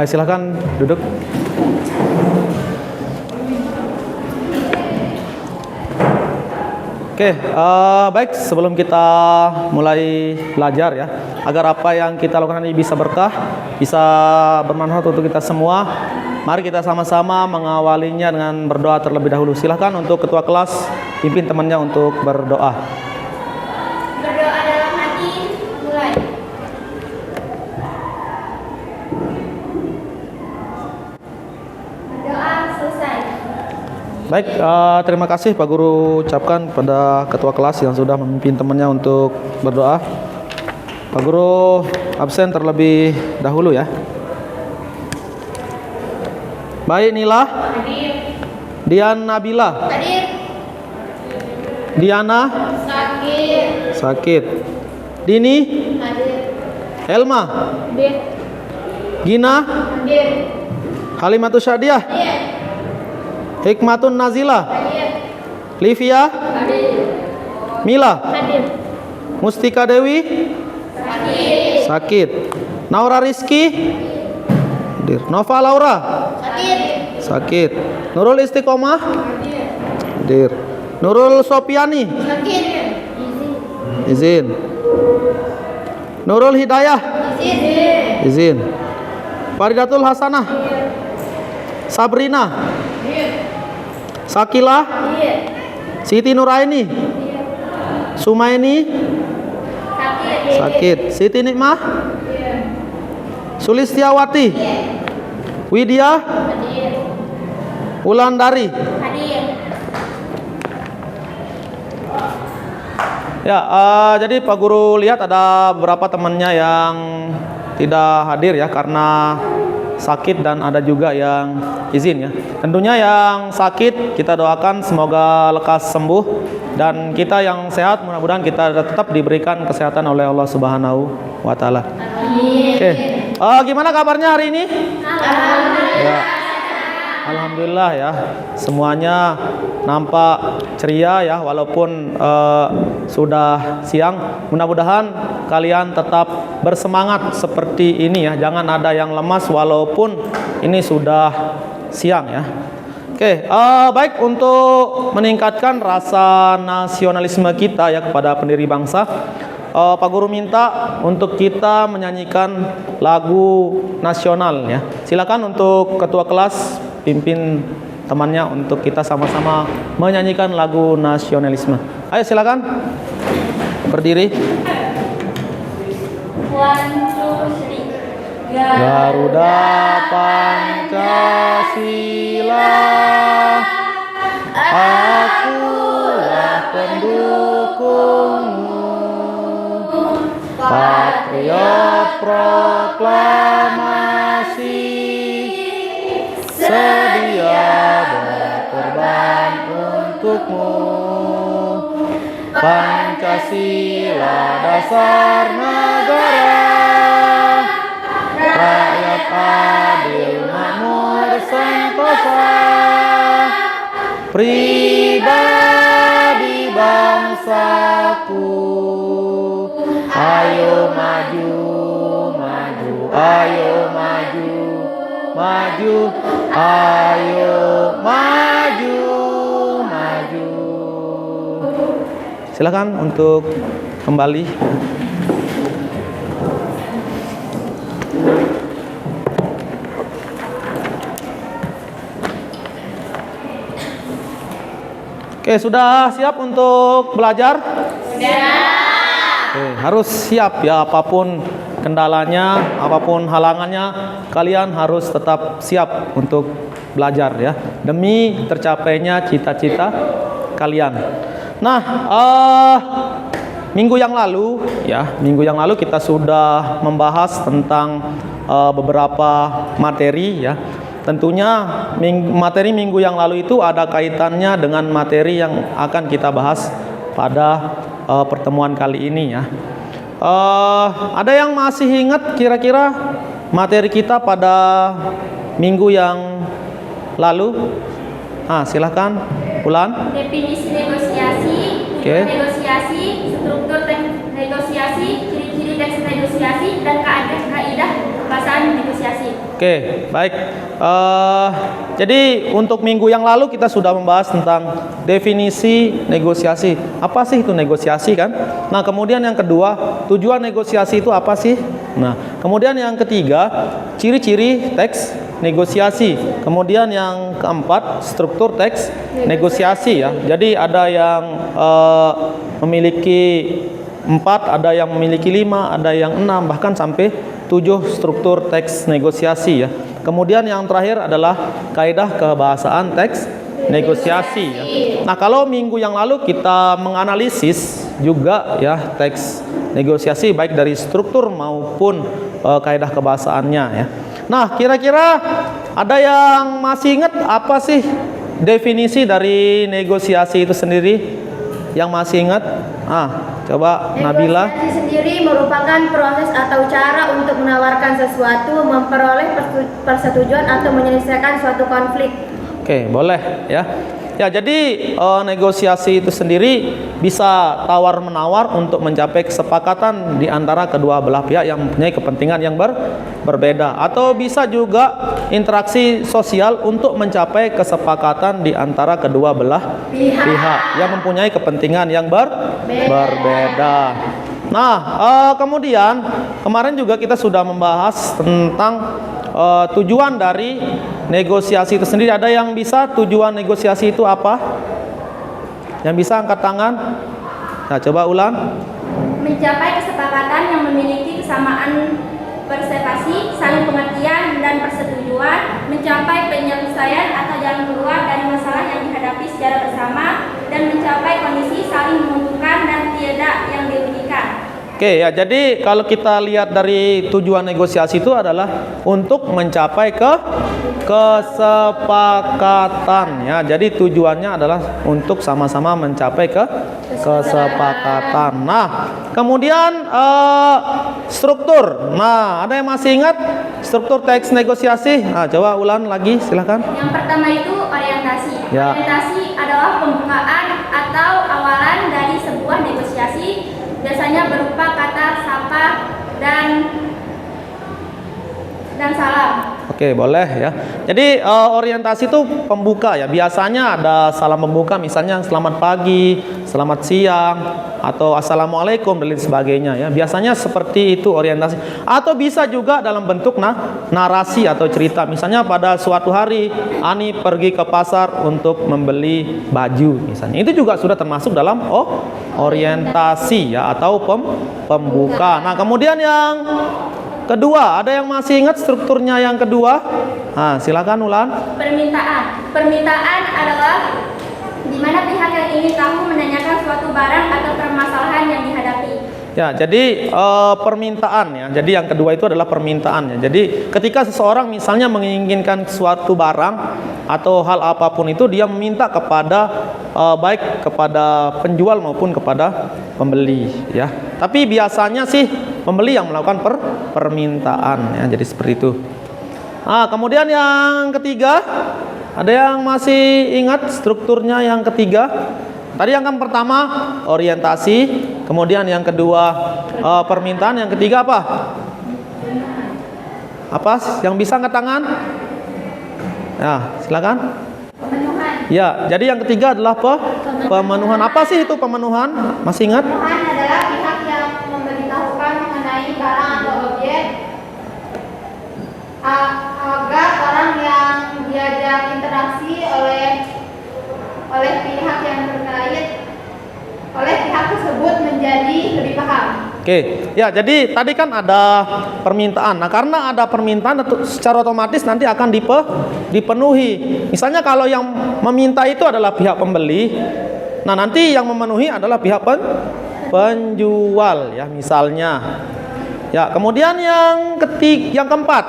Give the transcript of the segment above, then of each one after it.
Ayo silahkan duduk. Oke, baik, sebelum kita mulai belajar ya, agar apa yang kita lakukan ini bisa berkah, bisa bermanfaat untuk kita semua, mari kita sama-sama mengawalinya dengan berdoa terlebih dahulu. Silahkan untuk ketua kelas pimpin temannya untuk berdoa. Berdoa dalam hati, mulai. Berdoa selesai. Baik, terima kasih Pak Guru ucapkan kepada ketua kelas yang sudah memimpin temannya untuk berdoa. Pak Guru absen terlebih dahulu ya. Baik, Nila. Hadir. Dian Nabila. Hadir. Diana. Sakit. Sakit. Dini. Hadir. Elma. Hadir. Gina. Hadir. Halimatus Syadiah. Hadir. Hikmatun Nazila. Hadir. Livia. Hadir. Mila. Hadir. Mustika Dewi. Hadir. Sakit. Naura Rizky. Hadir. Nova Laura. Hadir. Sakit. Nurul Istiqomah. Hadir. Hadir. Nurul Sopiani. Sakit. Izin. Nurul Hidayah. Izin. Izin. Faridatul Hasanah. Sabrina. Sakila. Hadir. Siti Nuraini. Sumaini. Sakit. Siti Nikmah. Sulistiawati. Widya. Hadir. Wulandari. Hadir. Ya, jadi Pak Guru lihat ada beberapa temannya yang tidak hadir ya karena sakit dan ada juga yang izin ya. Tentunya yang sakit kita doakan semoga lekas sembuh dan kita yang sehat mudah-mudahan kita tetap diberikan kesehatan oleh Allah Subhanahu wa taala. Oke. Gimana kabarnya hari ini? Ya. Alhamdulillah ya. Semuanya nampak ceria ya walaupun sudah siang. Mudah-mudahan kalian tetap bersemangat seperti ini ya. Jangan ada yang lemas walaupun ini sudah siang ya. Oke, baik, untuk meningkatkan rasa nasionalisme kita ya kepada pendiri bangsa, Pak Guru minta untuk kita menyanyikan lagu nasional ya. Silakan untuk ketua kelas pimpin temannya untuk kita sama-sama menyanyikan lagu nasionalisme. Ayo silakan berdiri. One, two, three. Garuda Pancasila, akulah pendukungmu, patriot proklamasi, sedia berkorban untukmu. Pancasila dasar negara, rakyat adil makmur sentosa, pribadi bangsaku, ayo maju, maju, ayo maju, maju, ayo maju, maju. Silakan untuk kembali. Oke, sudah siap untuk belajar? Sudah. Oke, harus siap ya, apapun kendalanya, apapun halangannya, kalian harus tetap siap untuk belajar ya, demi tercapainya cita-cita kalian. Nah, minggu yang lalu kita sudah membahas tentang beberapa materi ya. Tentunya materi minggu yang lalu itu ada kaitannya dengan materi yang akan kita bahas pada pertemuan kali ini ya. Ada yang masih ingat kira-kira materi kita pada minggu yang lalu? Silahkan Ulan. Definisi negosiasi, Oke. negosiasi, struktur negosiasi, ciri-ciri teks negosiasi, dan kaidah bahasaan negosiasi. negosiasi. Oke, baik. Jadi untuk minggu yang lalu kita sudah membahas tentang definisi negosiasi. Apa sih itu negosiasi kan? Nah, kemudian yang kedua, tujuan negosiasi itu apa sih? Nah, kemudian yang ketiga, ciri-ciri teks negosiasi. Kemudian yang keempat, struktur teks negosiasi ya. Jadi ada yang memiliki 4, ada yang memiliki 5, ada yang 6, bahkan sampai 7 struktur teks negosiasi ya. Kemudian yang terakhir adalah kaidah kebahasaan teks negosiasi ya. Nah, kalau minggu yang lalu kita menganalisis juga ya teks negosiasi baik dari struktur maupun kaidah kebahasaannya ya. Nah, kira-kira ada yang masih ingat apa sih definisi dari negosiasi itu sendiri? Yang masih ingat? Coba Nabila. Negosiasi sendiri merupakan proses atau cara untuk menawarkan sesuatu, memperoleh persetujuan atau menyelesaikan suatu konflik. Oke, boleh ya. Ya, jadi negosiasi itu sendiri bisa tawar-menawar untuk mencapai kesepakatan di antara kedua belah pihak yang mempunyai kepentingan yang berbeda, atau bisa juga interaksi sosial untuk mencapai kesepakatan di antara kedua belah pihak yang mempunyai kepentingan yang berbeda. Nah, kemudian kemarin juga kita sudah membahas tentang tujuan dari negosiasi itu sendiri. Ada yang bisa tujuan negosiasi itu apa? Yang bisa angkat tangan. Nah, coba ulang. Mencapai kesepakatan yang memiliki kesamaan persepsi, saling pengertian dan persetujuan, mencapai penyelesaian atau jalan keluar dari masalah yang dihadapi secara bersama, dan mencapai kondisi saling menguntungkan dan tidak yang dirugikan. Oke ya, jadi kalau kita lihat dari tujuan negosiasi itu adalah untuk mencapai kesepakatan ya. Jadi tujuannya adalah untuk sama-sama mencapai kesepakatan. Nah, kemudian struktur. Nah, ada yang masih ingat struktur teks negosiasi? Nah, coba ulang lagi, silahkan. Yang pertama itu orientasi. Ya. Orientasi adalah pembukaan atau awalan dari sebuah negosiasi, biasanya berupa kata sapa dan salam. Oke, boleh ya. Jadi orientasi itu pembuka ya. Biasanya ada salam pembuka, misalnya selamat pagi, selamat siang, atau assalamualaikum dan lain sebagainya ya. Biasanya seperti itu orientasi. Atau bisa juga dalam bentuk narasi atau cerita. Misalnya pada suatu hari Ani pergi ke pasar untuk membeli baju misalnya. Itu juga sudah termasuk dalam orientasi ya, atau pembuka. Nah, kemudian yang kedua, ada yang masih ingat strukturnya yang kedua? Nah, silakan Ulan. Permintaan. Permintaan adalah di mana pihak yang ingin tahu menanyakan suatu barang atau permasalahan yang dihadapi. Ya, jadi permintaan ya. Jadi yang kedua itu adalah permintaan ya. Jadi ketika seseorang misalnya menginginkan suatu barang atau hal apapun itu, dia meminta kepada baik kepada penjual maupun kepada pembeli ya. Tapi biasanya sih pembeli yang melakukan permintaan ya. Jadi seperti itu. Nah, kemudian yang ketiga, ada yang masih ingat strukturnya yang ketiga? Tadi yang pertama orientasi, kemudian yang kedua permintaan, yang ketiga apa? Apa? Yang bisa angkat tangan? Ya, silakan. Pemenuhan. Ya, jadi yang ketiga adalah pemenuhan. Apa sih itu pemenuhan? Masih ingat? Pemenuhan adalah pihak yang memberitahukan mengenai barang atau objek agar orang yang diajak interaksi oleh pihak yang terkait oleh pihak tersebut menjadi lebih paham. Oke, ya jadi tadi kan ada permintaan. Nah, karena ada permintaan, secara otomatis nanti akan dipenuhi. Misalnya kalau yang meminta itu adalah pihak pembeli, nah nanti yang memenuhi adalah pihak penjual ya misalnya. Ya, kemudian yang keempat.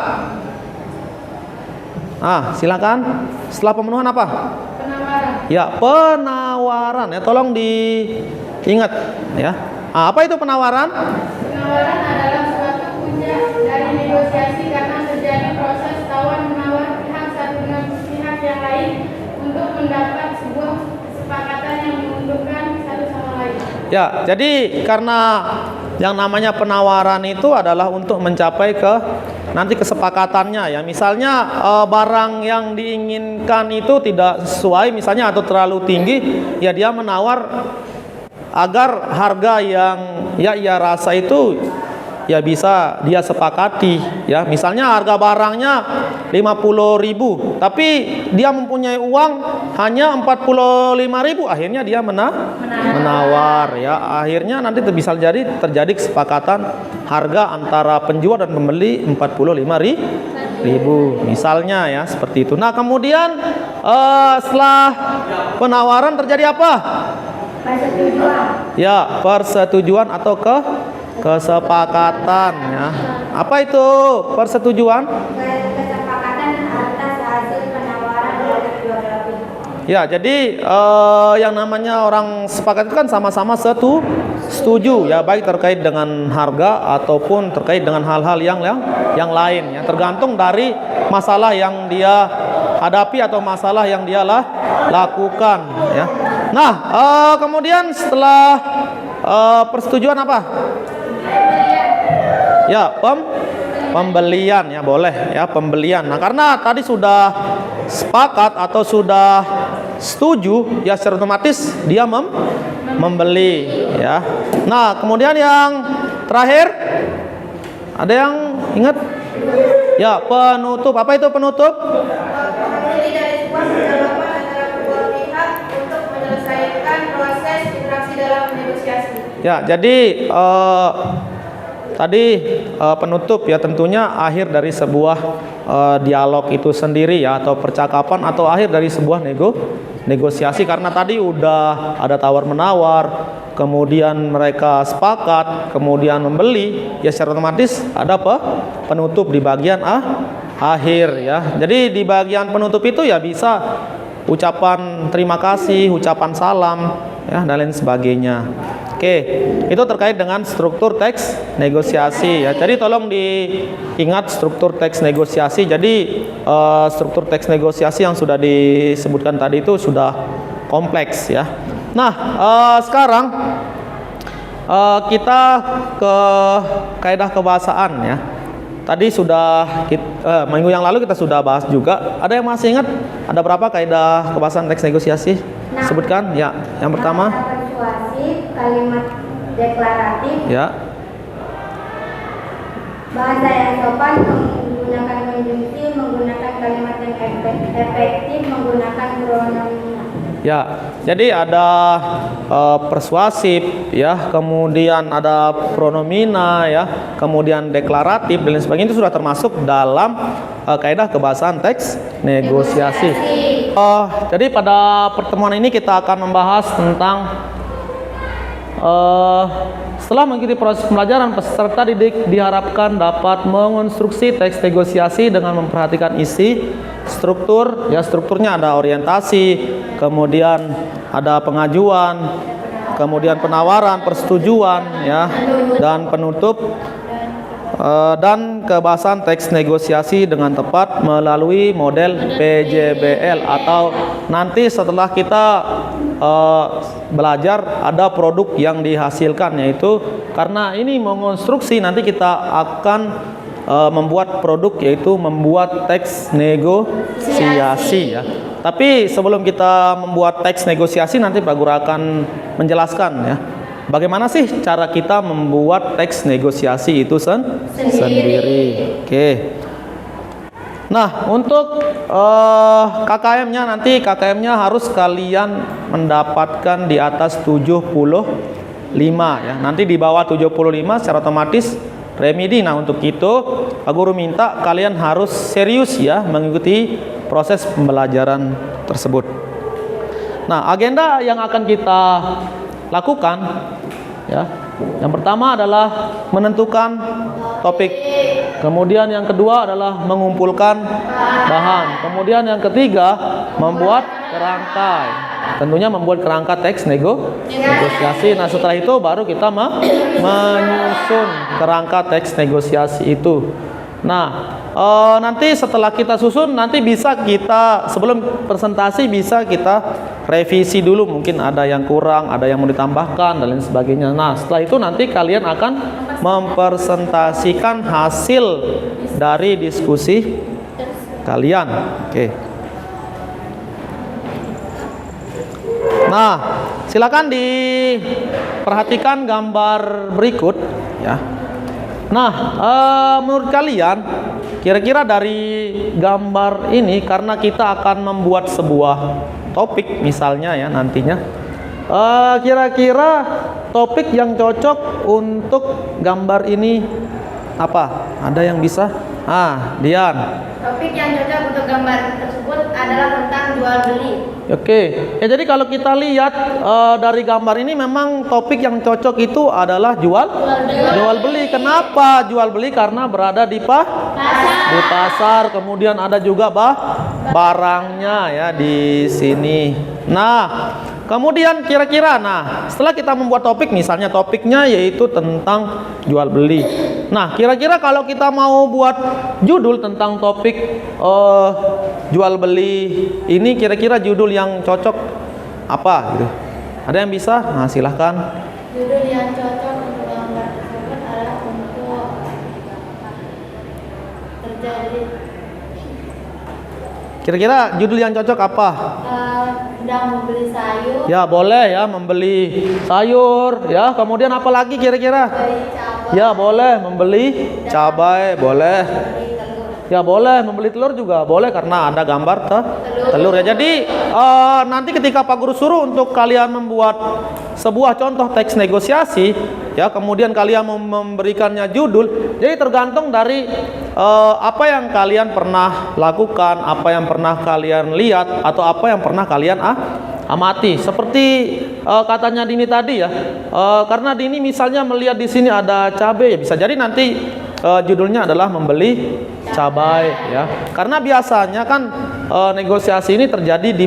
Silakan. Setelah pemenuhan apa? Penawaran. Ya, penawaran ya, tolong diingat ya. Apa itu penawaran? Penawaran adalah suatu puncak dari negosiasi karena terjadi proses tawar-menawar pihak satu dengan pihak yang lain untuk mendapat sebuah kesepakatan yang menguntungkan satu sama lain. Ya, jadi karena yang namanya penawaran itu adalah untuk mencapai nanti kesepakatannya ya. Misalnya barang yang diinginkan itu tidak sesuai misalnya atau terlalu tinggi, ya dia menawar agar harga yang ya ia rasa itu ya bisa dia sepakati ya. Misalnya harga barangnya 50.000 tapi dia mempunyai uang hanya 45.000, akhirnya dia menawar ya. Akhirnya nanti bisa terjadi kesepakatan harga antara penjual dan pembeli 45.000 misalnya ya, seperti itu. Nah, kemudian setelah penawaran terjadi apa? Persetujuan. Ya, persetujuan atau kesepakatan ya. Apa itu persetujuan? Kesepakatan atas hasil penawaran oleh kedua belah pihak. Ya, jadi yang namanya orang sepakat itu kan sama-sama setuju ya, baik terkait dengan harga ataupun terkait dengan hal-hal yang lain ya, tergantung dari masalah yang dia hadapi atau masalah yang dia lakukan ya. Nah, kemudian setelah persetujuan apa? Ya, pembelian ya, boleh ya, pembelian. Nah, karena tadi sudah sepakat atau sudah setuju ya, secara otomatis dia membeli ya. Nah, kemudian yang terakhir ada yang ingat? Ya, penutup. Apa itu penutup? Terdiri dari sebuah percakapan antara kedua pihak untuk menyelesaikan proses interaksi dalam negosiasi. Ya, jadi tadi penutup ya, tentunya akhir dari sebuah dialog itu sendiri ya, atau percakapan atau akhir dari sebuah negosiasi. Karena tadi udah ada tawar menawar, kemudian mereka sepakat, kemudian membeli, ya secara otomatis ada penutup di bagian akhir ya. Jadi di bagian penutup itu ya bisa ucapan terima kasih, ucapan salam ya, dan lain sebagainya. Oke, itu terkait dengan struktur teks negosiasi ya. Jadi tolong diingat struktur teks negosiasi. Jadi struktur teks negosiasi yang sudah disebutkan tadi itu sudah kompleks ya. Nah, sekarang kita ke kaidah kebahasaan ya. Tadi sudah minggu yang lalu kita sudah bahas juga. Ada yang masih ingat ada berapa kaidah kebahasaan teks negosiasi? Sebutkan ya. Yang pertama, persuasif, kalimat deklaratif, ya. bahasa yang sopan, menggunakan konjungsi, menggunakan kalimat yang efektif, menggunakan pronomina. Ya, jadi ada persuasif ya, kemudian ada pronomina ya, kemudian deklaratif dan lain sebagainya, itu sudah termasuk dalam kaidah kebahasaan teks negosiasi. Jadi pada pertemuan ini kita akan membahas tentang setelah mengikuti proses pembelajaran, peserta didik diharapkan dapat mengonstruksi teks negosiasi dengan memperhatikan isi, struktur, ya strukturnya ada orientasi, kemudian ada pengajuan, kemudian penawaran, persetujuan, ya, dan penutup, dan kebahasan teks negosiasi dengan tepat melalui model PJBL, atau nanti setelah kita belajar ada produk yang dihasilkan, yaitu karena ini mengonstruksi, nanti kita akan membuat produk, yaitu membuat teks negosiasi ya. Tapi sebelum kita membuat teks negosiasi, nanti Pak Guru akan menjelaskan ya, bagaimana sih cara kita membuat teks negosiasi itu sendiri. Oke. Nah, untuk KKM-nya nanti KKM-nya harus kalian mendapatkan di atas 75 ya. Nanti di bawah 75 secara otomatis remedi. Nah, untuk itu Pak Guru minta kalian harus serius ya mengikuti proses pembelajaran tersebut. Nah, agenda yang akan kita lakukan ya, yang pertama adalah menentukan topik, kemudian yang kedua adalah mengumpulkan bahan, kemudian yang ketiga membuat kerangka, tentunya membuat kerangka teks negosiasi. Nah, setelah itu baru kita menyusun kerangka teks negosiasi itu. Nah, nanti setelah kita susun, nanti bisa kita sebelum presentasi bisa kita revisi dulu, mungkin ada yang kurang, ada yang mau ditambahkan dan lain sebagainya. Nah, setelah itu nanti kalian akan mempresentasikan hasil dari diskusi kalian. Oke. Nah, silakan diperhatikan gambar berikut ya. Nah, menurut kalian kira-kira dari gambar ini, karena kita akan membuat sebuah topik misalnya ya nantinya, kira-kira topik yang cocok untuk gambar ini apa? Ada yang bisa? Dian. Topik yang cocok untuk gambar tersebut adalah tentang jual beli. Oke, ya jadi kalau kita lihat dari gambar ini memang topik yang cocok itu adalah jual beli. Kenapa jual beli? Karena berada di pasar. Kemudian ada juga barangnya ya di sini. Nah, kemudian kira-kira, setelah kita membuat topik, misalnya topiknya yaitu tentang jual beli. Nah, kira-kira kalau kita mau buat judul tentang topik jual beli ini, kira-kira judul yang cocok apa gitu? Ada yang bisa? Nah, silahkan. Judul yang cocok untuk gambar tersebut adalah untuk terjadi Kira-kira judul yang cocok apa? sedang membeli sayur. Ya, boleh ya, membeli sayur ya. Kemudian apa lagi kira-kira? Beli cabai. Ya, boleh membeli cabai, boleh. Beli telur. Ya, boleh membeli telur juga boleh karena ada gambar telur ya. Jadi nanti ketika Pak Guru suruh untuk kalian membuat sebuah contoh teks negosiasi ya, kemudian kalian memberikannya judul, jadi tergantung dari apa yang kalian pernah lakukan, apa yang pernah kalian lihat, atau apa yang pernah kalian amati. Seperti katanya Dini tadi ya, karena Dini misalnya melihat di sini ada cabai, ya bisa jadi nanti judulnya adalah membeli cabai ya. Karena biasanya kan negosiasi ini terjadi di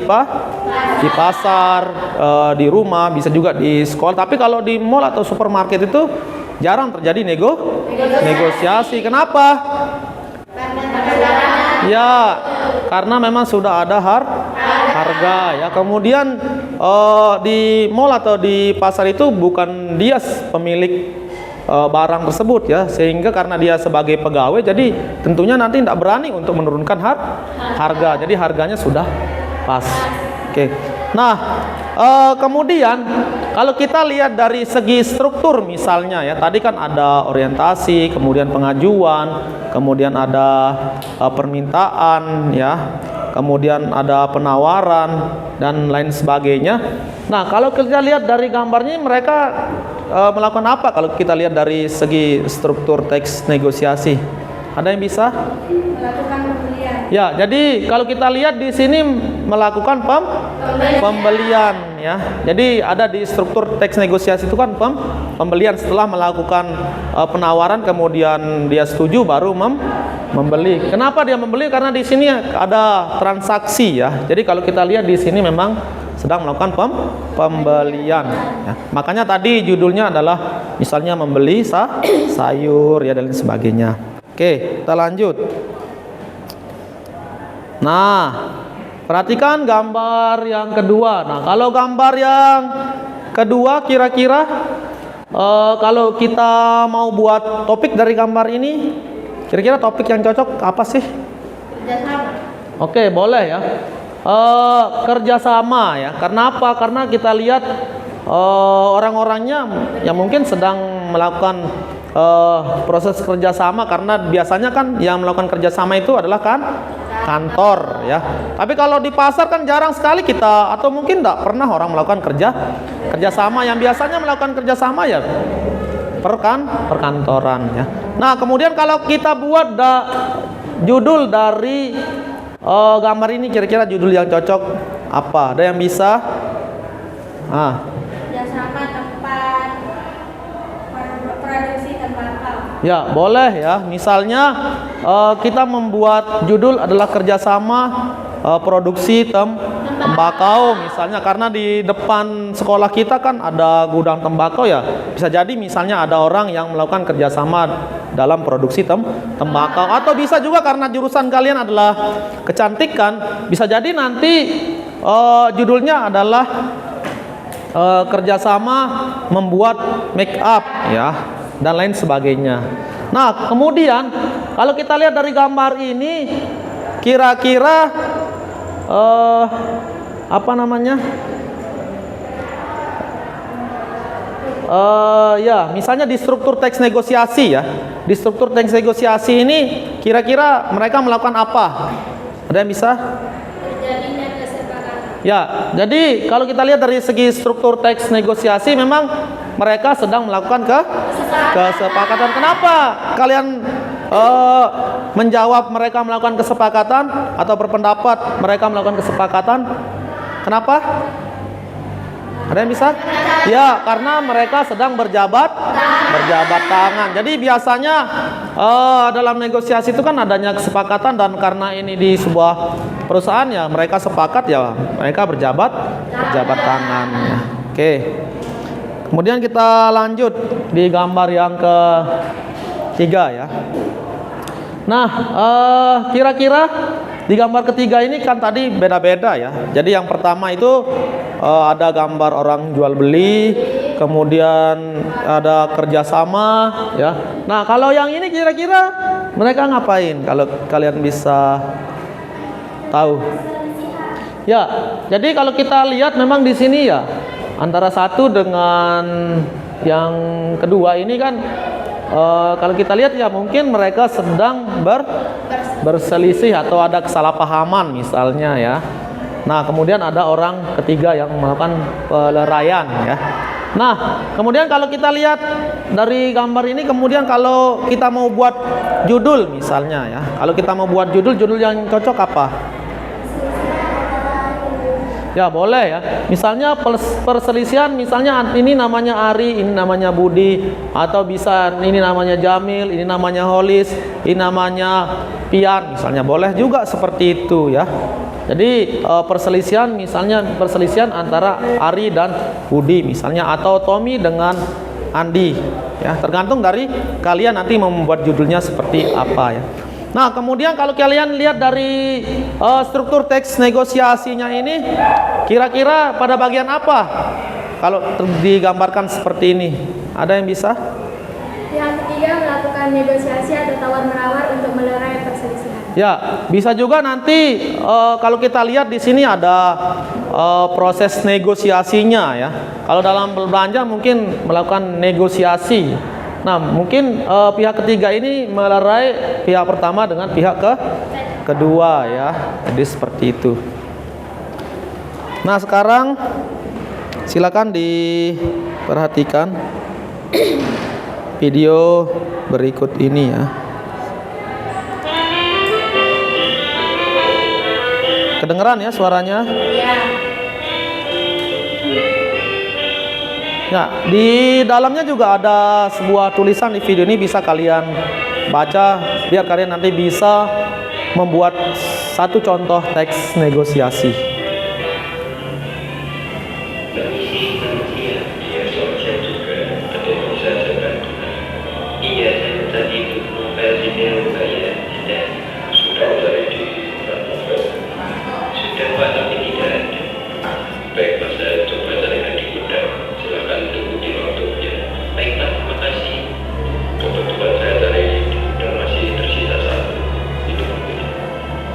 pasar, di rumah, bisa juga di sekolah. Tapi kalau di mall atau supermarket itu jarang terjadi negosiasi. Kenapa? Ya, karena memang sudah ada harga ya. Kemudian di mall atau di pasar itu bukan dia pemilik barang tersebut ya, sehingga karena dia sebagai pegawai, jadi tentunya nanti tidak berani untuk menurunkan harga. Jadi harganya sudah pas. Oke. Nah, kemudian kalau kita lihat dari segi struktur misalnya ya, tadi kan ada orientasi, kemudian pengajuan, kemudian ada permintaan ya, kemudian ada penawaran dan lain sebagainya. Nah, kalau kita lihat dari gambarnya, mereka melakukan apa kalau kita lihat dari segi struktur teks negosiasi? Ada yang bisa? Melakukan pembelian. Ya, jadi kalau kita lihat di sini melakukan pembelian ya. Jadi ada di struktur teks negosiasi itu kan pembelian, setelah melakukan penawaran kemudian dia setuju baru membeli. Kenapa dia membeli? Karena di sini ada transaksi ya. Jadi kalau kita lihat di sini memang sedang melakukan pembelian ya. Makanya tadi judulnya adalah misalnya membeli sayur ya dan lain sebagainya. Oke, kita lanjut. Nah, perhatikan gambar yang kedua. Nah, kalau gambar yang kedua kira-kira kalau kita mau buat topik dari gambar ini, kira-kira topik yang cocok apa sih? Kerjasama. Oke, boleh ya. Kerjasama ya. Karena apa? Karena kita lihat orang-orangnya yang mungkin sedang melakukan proses kerjasama, karena biasanya kan yang melakukan kerjasama itu adalah kantor ya. Tapi kalau di pasar kan jarang sekali kita, atau mungkin tidak pernah orang melakukan kerjasama. Yang biasanya melakukan kerjasama ya perkantoran ya. Nah, kemudian kalau kita buat judul dari gambar ini, kira-kira judul yang cocok apa? Ada yang bisa? Kerjasama tempat produksi tembakau. Ya, boleh ya. Misalnya kita membuat judul adalah kerjasama produksi tembakau misalnya, karena di depan sekolah kita kan ada gudang tembakau ya. Bisa jadi misalnya ada orang yang melakukan kerjasama dalam produksi tembakau. Atau bisa juga karena jurusan kalian adalah kecantikan, bisa jadi nanti judulnya adalah kerjasama membuat make up ya, dan lain sebagainya. Nah, kemudian kalau kita lihat dari gambar ini, kira-kira apa namanya? Ya, misalnya di struktur teks negosiasi ya. Di struktur teks negosiasi ini kira-kira mereka melakukan apa? Ada yang bisa? Terjadinya kesepakatan. Ya, jadi kalau kita lihat dari segi struktur teks negosiasi, memang mereka sedang melakukan kesepakatan. Kenapa kalian menjawab mereka melakukan kesepakatan atau berpendapat mereka melakukan kesepakatan? Kenapa? Ada yang bisa? Ya, karena mereka sedang berjabat tangan. Jadi biasanya dalam negosiasi itu kan adanya kesepakatan, dan karena ini di sebuah perusahaan ya mereka sepakat ya mereka berjabat tangan ya. Oke. Kemudian kita lanjut di gambar yang ketiga ya. Nah, kira-kira di gambar ketiga ini kan tadi beda-beda ya. Jadi yang pertama itu ada gambar orang jual beli, kemudian ada kerjasama ya. Nah, kalau yang ini kira-kira mereka ngapain? Kalau kalian bisa tahu? Ya, jadi kalau kita lihat memang di sini ya antara satu dengan yang kedua ini kan kalau kita lihat ya mungkin mereka sedang berselisih atau ada kesalahpahaman misalnya ya. Nah, kemudian ada orang ketiga yang melakukan peleraian ya. Nah, kemudian kalau kita lihat dari gambar ini, kemudian kalau kita mau buat judul misalnya ya. Kalau kita mau buat judul yang cocok apa? Ya, boleh ya. Misalnya perselisihan, misalnya ini namanya Ari, ini namanya Budi, atau bisa ini namanya Jamil, ini namanya Holis, ini namanya Pian, misalnya boleh juga seperti itu ya. Jadi perselisihan misalnya perselisihan antara Ari dan Budi misalnya, atau Tommy dengan Andi ya, tergantung dari kalian nanti mau membuat judulnya seperti apa ya. Nah, kemudian kalau kalian lihat dari struktur teks negosiasinya ini, kira-kira pada bagian apa kalau digambarkan seperti ini? Ada yang bisa? Yang ketiga, melakukan negosiasi atau tawar-menawar untuk melerai perselisihan. Ya, bisa juga nanti kalau kita lihat di sini ada proses negosiasinya ya. Kalau dalam berbelanja mungkin melakukan negosiasi. Nah, mungkin pihak ketiga ini melerai pihak pertama dengan pihak kedua ya. Jadi seperti itu. Nah, sekarang silakan diperhatikan video berikut ini ya. Kedengeran ya suaranya? Ya. Ya, di dalamnya juga ada sebuah tulisan di video ini, bisa kalian baca biar kalian nanti bisa membuat satu contoh teks negosiasi.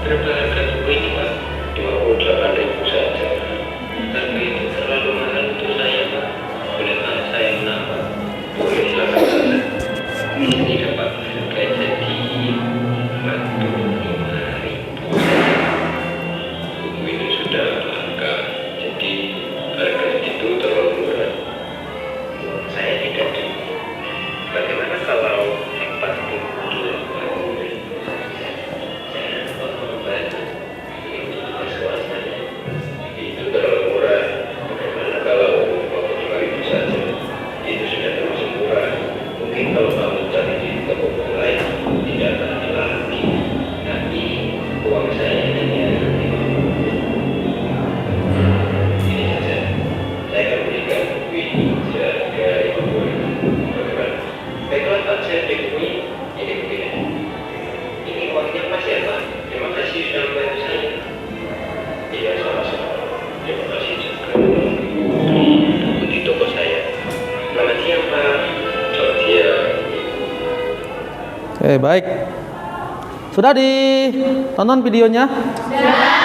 Berapa harga buku ini, Pak? 58.000. Oke, baik. Sudah ditonton videonya?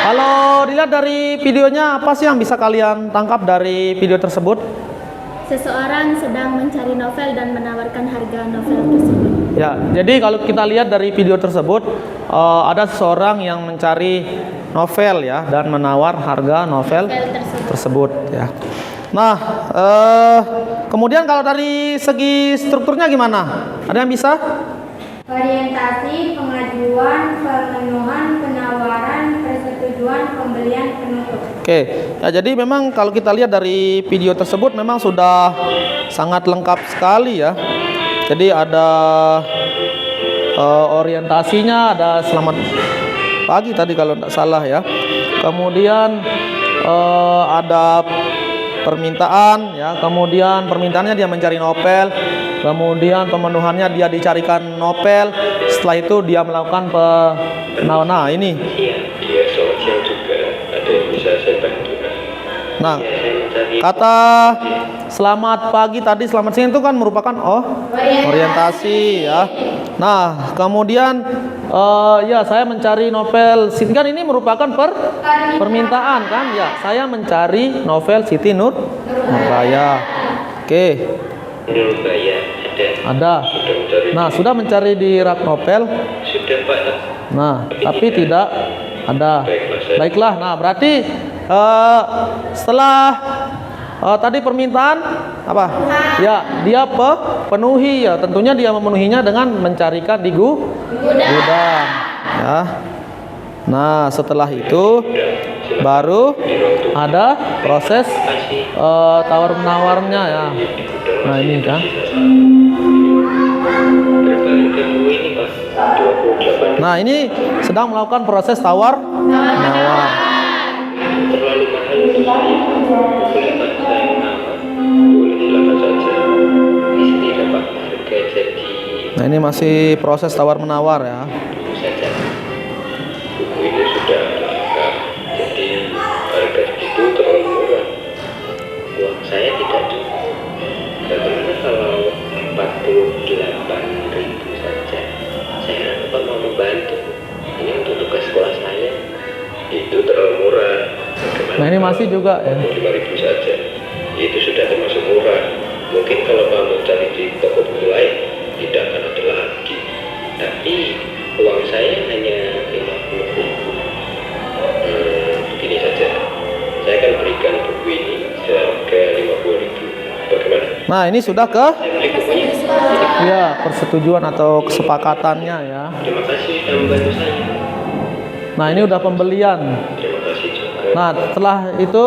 Kalau dilihat dari videonya, apa sih yang bisa kalian tangkap dari video tersebut? Seseorang sedang mencari novel dan menawarkan harga novel tersebut. Ya, jadi kalau kita lihat dari video tersebut, ada seseorang yang mencari novel ya dan menawar harga novel tersebut ya. Nah, kemudian kalau dari segi strukturnya gimana? Ada yang bisa? Orientasi, pengajuan, pemenuhan, penawaran, persetujuan, pembelian, penutup. Oke, ya jadi memang kalau kita lihat dari video tersebut memang sudah sangat lengkap sekali ya. Jadi ada orientasinya, ada selamat pagi tadi kalau tidak salah ya. Kemudian ada permintaan ya, kemudian permintaannya dia mencari novel, kemudian pemenuhannya dia dicarikan novel, setelah itu dia melakukan nah ini. Iya, selamat siang juga. Ada yang bisa saya bantu? Nah, kata selamat pagi tadi, selamat siang itu kan merupakan orientasi ya. Nah, kemudian ya saya mencari novel Siti, kan ini merupakan permintaan kan ya. Saya mencari novel Siti Nurbaya. Oke. Nurbaya Ada. Nah, sudah mencari di rak novel. Sudah Pak. Nah, tapi tidak ada. Baiklah. Nah, berarti setelah tadi permintaan apa? Ya, dia penuhi ya. Tentunya dia memenuhinya dengan mencarikan di gudang. Ya. Nah, setelah itu baru ada proses tawar menawarnya ya. Nah, ini kan. Nah, ini sedang melakukan proses tawar menawar. Terlalu mahal untuk saya. Boleh Pak saya menawar? Boleh, silakan saja. Di sini dapat harga jadi. Nah, ini masih proses tawar menawar ya. Saja. Buku ini sudah lengkap. Jadi harga itu terlalu murah. Uang saya tidak cukup. Bagaimana kalau 48.000 saja? Saya harap Bapak mau membantu. Ini untuk tugas sekolah saya. Itu terlalu murah. Bagaimana Nah, ini masih juga ya. 5.000 saja. Itu sudah termasuk murah. Mungkin kalau kamu cari di toko buku lain tidak akan ada lagi. Tapi uang saya hanya 50.000. Begini saja. Saya akan berikan buku ini seharga 50.000. Bagaimana? Nah, ini sudah ke Saya beli bukunya. ya persetujuan atau kesepakatannya ya. Terima kasih sudah membantu saya. Nah, ini udah pembelian. Terima kasih juga. Nah, setelah itu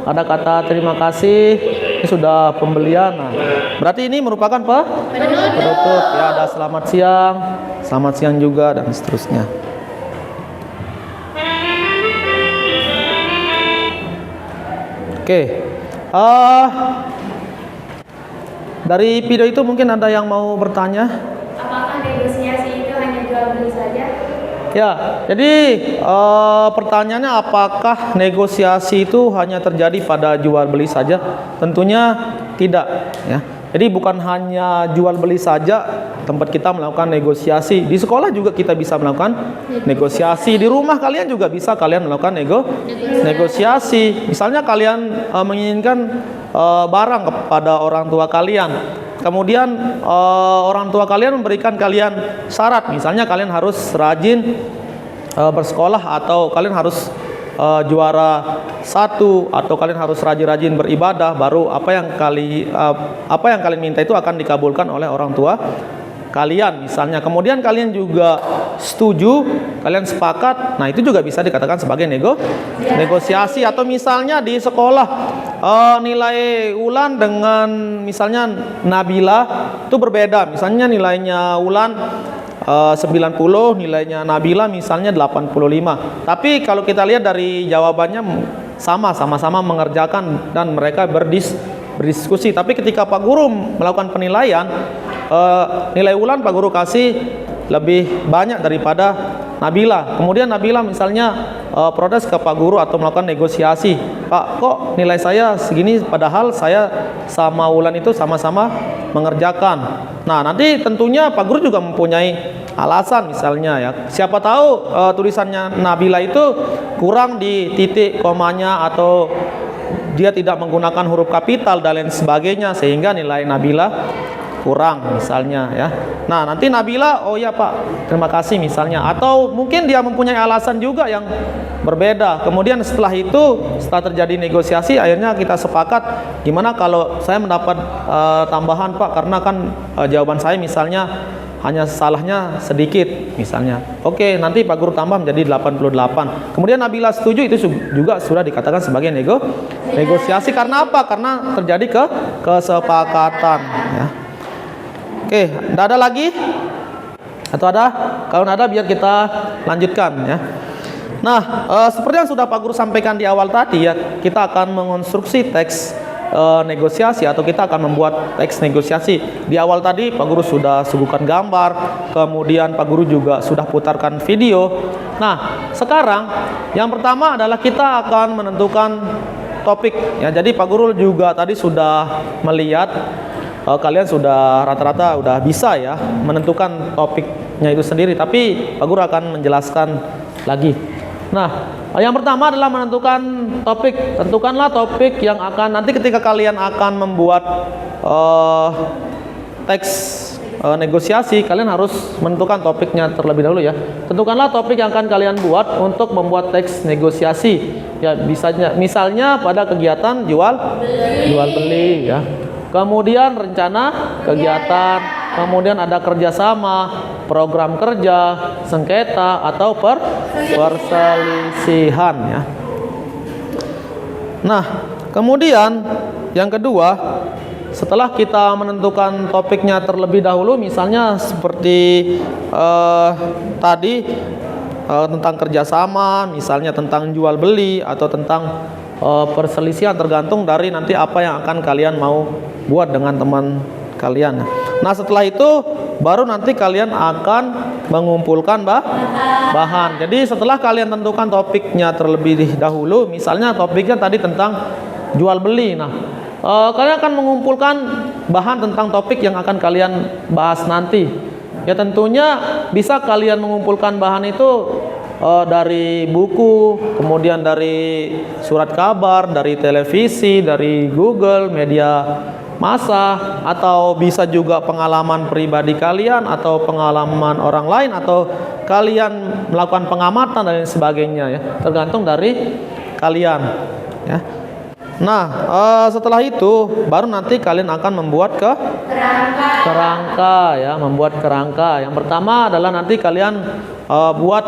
ada kata terima kasih. Ini sudah pembelian. Nah, berarti ini merupakan penutup. Ya, ada selamat siang juga dan seterusnya. Oke. Dari video itu mungkin ada yang mau bertanya? Apakah negosiasi itu hanya jual beli saja? Ya, jadi pertanyaannya apakah negosiasi itu hanya terjadi pada jual beli saja? Tentunya tidak ya. Jadi bukan hanya jual beli saja tempat kita melakukan negosiasi. Di sekolah juga kita bisa melakukan negosiasi. Di rumah kalian juga bisa kalian melakukan negosiasi. Misalnya kalian menginginkan barang kepada orang tua kalian. Kemudian orang tua kalian memberikan kalian syarat, misalnya kalian harus rajin bersekolah, atau kalian harus juara 1, atau kalian harus rajin-rajin beribadah, baru apa yang kalian minta itu akan dikabulkan oleh orang tua kalian misalnya. Kemudian kalian juga setuju, kalian sepakat, nah itu juga bisa dikatakan sebagai negosiasi. Atau misalnya di sekolah nilai Ulan dengan misalnya Nabila itu berbeda. Misalnya nilainya Ulan 90, nilainya Nabila misalnya 85. Tapi kalau kita lihat dari jawabannya sama-sama mengerjakan dan mereka berdiskusi. Tapi ketika Pak Guru melakukan penilaian, nilai Ulan Pak Guru kasih lebih banyak daripada Nabila. Kemudian Nabila misalnya protes ke Pak Guru atau melakukan negosiasi. Pak, kok nilai saya segini padahal saya sama Ulan itu sama-sama mengerjakan. Nah, nanti tentunya Pak Guru juga mempunyai alasan misalnya ya. Siapa tahu tulisannya Nabila itu kurang di titik komanya atau dia tidak menggunakan huruf kapital dan lain sebagainya sehingga nilai Nabila kurang misalnya ya. Nah, nanti Nabila, oh ya Pak, terima kasih misalnya. Atau mungkin dia mempunyai alasan juga yang berbeda. Kemudian setelah itu, setelah terjadi negosiasi, akhirnya kita sepakat gimana kalau saya mendapat tambahan Pak, karena kan jawaban saya misalnya hanya salahnya sedikit misalnya. Oke, nanti Pak Guru tambah menjadi 88. Kemudian Nabila setuju, itu juga sudah dikatakan sebagai negosiasi. Karena apa? Karena terjadi kesepakatan ya. Oke, tidak ada lagi? Atau ada? Kalau ada biar kita lanjutkan ya. Nah, seperti yang sudah Pak Guru sampaikan di awal tadi ya, kita akan mengonstruksi teks negosiasi atau kita akan membuat teks negosiasi. Di awal tadi Pak Guru sudah suguhkan gambar, kemudian Pak Guru juga sudah putarkan video. Nah, sekarang yang pertama adalah kita akan menentukan topik ya. Jadi Pak Guru juga tadi sudah melihat kalian sudah rata-rata udah bisa ya menentukan topiknya itu sendiri, tapi Pak Guru akan menjelaskan lagi. Nah, yang pertama adalah menentukan topik. Tentukanlah topik yang akan nanti ketika kalian akan membuat teks negosiasi, kalian harus menentukan topiknya terlebih dahulu ya. Tentukanlah topik yang akan kalian buat untuk membuat teks negosiasi. Ya, misalnya pada kegiatan jual beli ya. Kemudian rencana kegiatan, kemudian ada kerjasama, program kerja, sengketa atau perselisihan ya. Nah, kemudian yang kedua, setelah kita menentukan topiknya terlebih dahulu, misalnya seperti tadi tentang kerjasama, misalnya tentang jual beli atau tentang perselisihan, tergantung dari nanti apa yang akan kalian mau buat dengan teman kalian. Nah, setelah itu baru nanti kalian akan mengumpulkan bahan. Jadi setelah kalian tentukan topiknya terlebih dahulu, misalnya topiknya tadi tentang jual beli. Nah, kalian akan mengumpulkan bahan tentang topik yang akan kalian bahas nanti. Ya, tentunya bisa kalian mengumpulkan bahan itu dari buku, kemudian dari surat kabar, dari televisi, dari Google, media massa, atau bisa juga pengalaman pribadi kalian atau pengalaman orang lain, atau kalian melakukan pengamatan dan lain sebagainya ya, tergantung dari kalian ya. Nah, setelah itu baru nanti kalian akan membuat kerangka ya, membuat kerangka. Yang pertama adalah nanti kalian buat,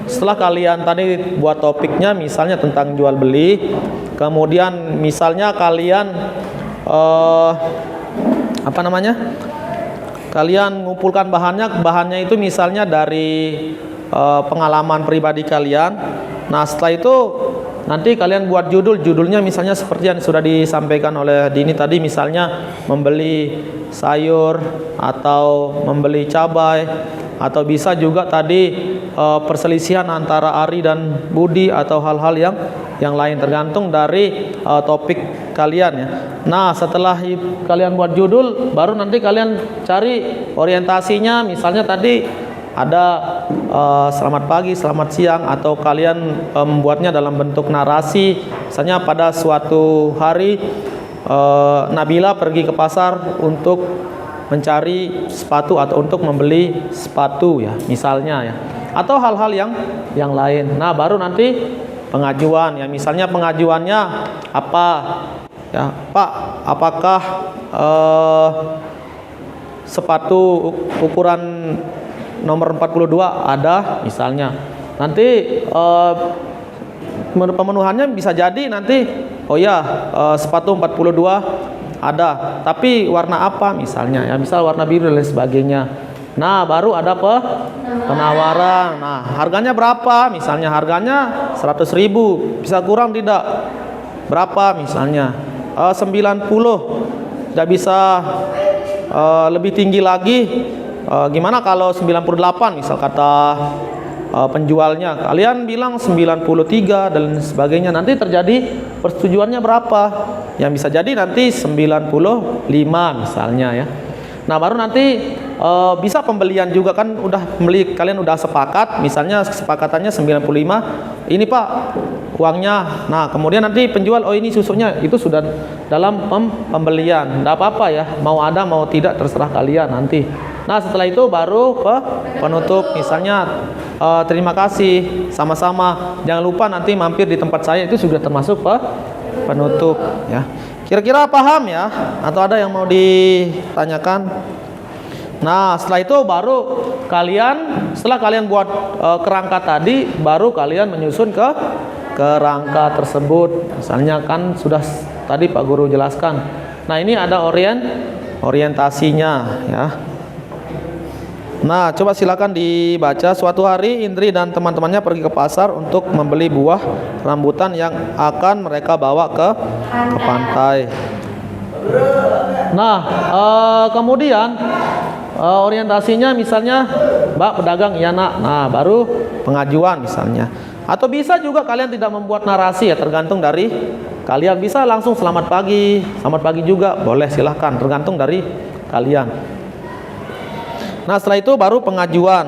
setelah kalian tadi buat topiknya misalnya tentang jual beli, kemudian misalnya kalian kalian mengumpulkan bahannya itu misalnya dari pengalaman pribadi kalian. Nah, setelah itu nanti kalian buat judulnya misalnya seperti yang sudah disampaikan oleh Dini tadi, misalnya membeli sayur atau membeli cabai, atau bisa juga tadi perselisihan antara Ari dan Budi atau hal-hal yang lain, tergantung dari topik kalian ya. Nah, setelah kalian buat judul, baru nanti kalian cari orientasinya, misalnya tadi ada selamat pagi, selamat siang, atau kalian membuatnya dalam bentuk narasi. Misalnya pada suatu hari Nabila pergi ke pasar untuk mencari sepatu atau untuk membeli sepatu ya, misalnya ya, atau hal-hal yang lain. Nah, baru nanti pengajuan ya, misalnya pengajuannya apa ya, Pak, apakah sepatu ukuran nomor 42 ada misalnya. Nanti pemenuhannya bisa jadi nanti, oh ya, sepatu 42 ada, tapi warna apa misalnya ya, misal warna biru dan lain sebagainya. Nah, baru ada penawaran. Nah, harganya berapa misalnya, harganya 100.000, bisa kurang tidak, berapa misalnya 90, tidak bisa lebih tinggi lagi, gimana kalau 98 misal kata penjualnya, kalian bilang 93 dan sebagainya. Nanti terjadi persetujuannya berapa, yang bisa jadi nanti 95 misalnya ya. Nah, baru nanti bisa pembelian juga kan, udah beli, kalian udah sepakat, misalnya kesepakatannya 95, ini Pak uangnya. Nah kemudian nanti penjual, oh ini susunya, itu sudah dalam pembelian, tidak apa-apa ya, mau ada mau tidak terserah kalian nanti. Nah setelah itu baru ke penutup, misalnya terima kasih sama-sama, jangan lupa nanti mampir di tempat saya, itu sudah termasuk penutup ya. Kira-kira paham ya, atau ada yang mau ditanyakan? Nah setelah itu baru kalian, setelah kalian buat kerangka tadi, baru kalian menyusun ke kerangka tersebut. Misalnya kan sudah tadi Pak Guru jelaskan. Nah ini ada orientasinya ya. Nah coba silakan dibaca. Suatu hari Indri dan teman-temannya pergi ke pasar untuk membeli buah rambutan yang akan mereka bawa ke pantai. Nah kemudian orientasinya misalnya, Mbak pedagang, iya nak. Nah baru pengajuan misalnya. Atau bisa juga kalian tidak membuat narasi ya, tergantung dari kalian. Bisa langsung selamat pagi juga boleh, silahkan, tergantung dari kalian. Nah setelah itu baru pengajuan.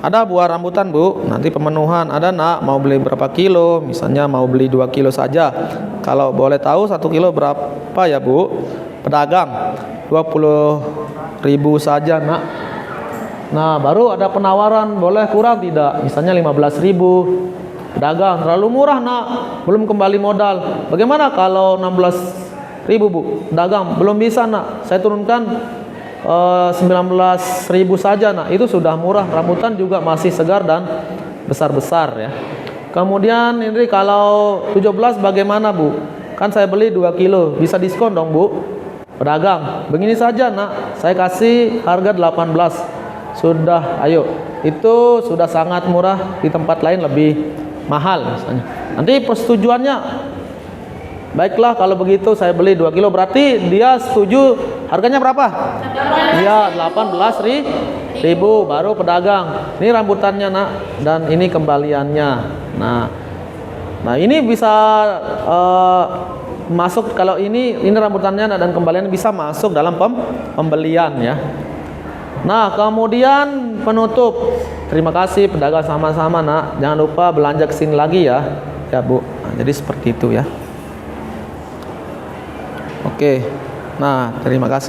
Ada buah rambutan Bu, nanti pemenuhan. Ada nak, mau beli berapa kilo? Misalnya mau beli 2 kilo saja. Kalau boleh tahu 1 kilo berapa ya Bu? Pedagang 20.000 saja nak. Nah baru ada penawaran, boleh kurang tidak? Misalnya 15.000. Pedagang, terlalu murah nak, belum kembali modal. Bagaimana kalau 16.000 Bu? Pedagang, belum bisa nak, saya turunkan 19.000 saja nak. Itu sudah murah, rambutan juga masih segar dan besar-besar ya. Kemudian ini kalau 17 bagaimana Bu? Kan saya beli 2 kilo, bisa diskon dong Bu? Pedagang, begini saja nak, saya kasih harga 18. Sudah, ayo. Itu sudah sangat murah, di tempat lain lebih mahal misalnya. Nanti persetujuannya, baiklah kalau begitu saya beli 2 kilo. Berarti dia setuju, harganya berapa? Iya 18.000. Baru pedagang, ini rambutannya nak, dan ini kembaliannya. Nah ini bisa masuk, kalau ini rambutannya dan kembalian bisa masuk dalam pembelian ya. Nah kemudian penutup, terima kasih pedagang sama-sama nak, jangan lupa belanja kesini lagi ya Bu. Nah, jadi seperti itu ya. Oke, nah terima kasih.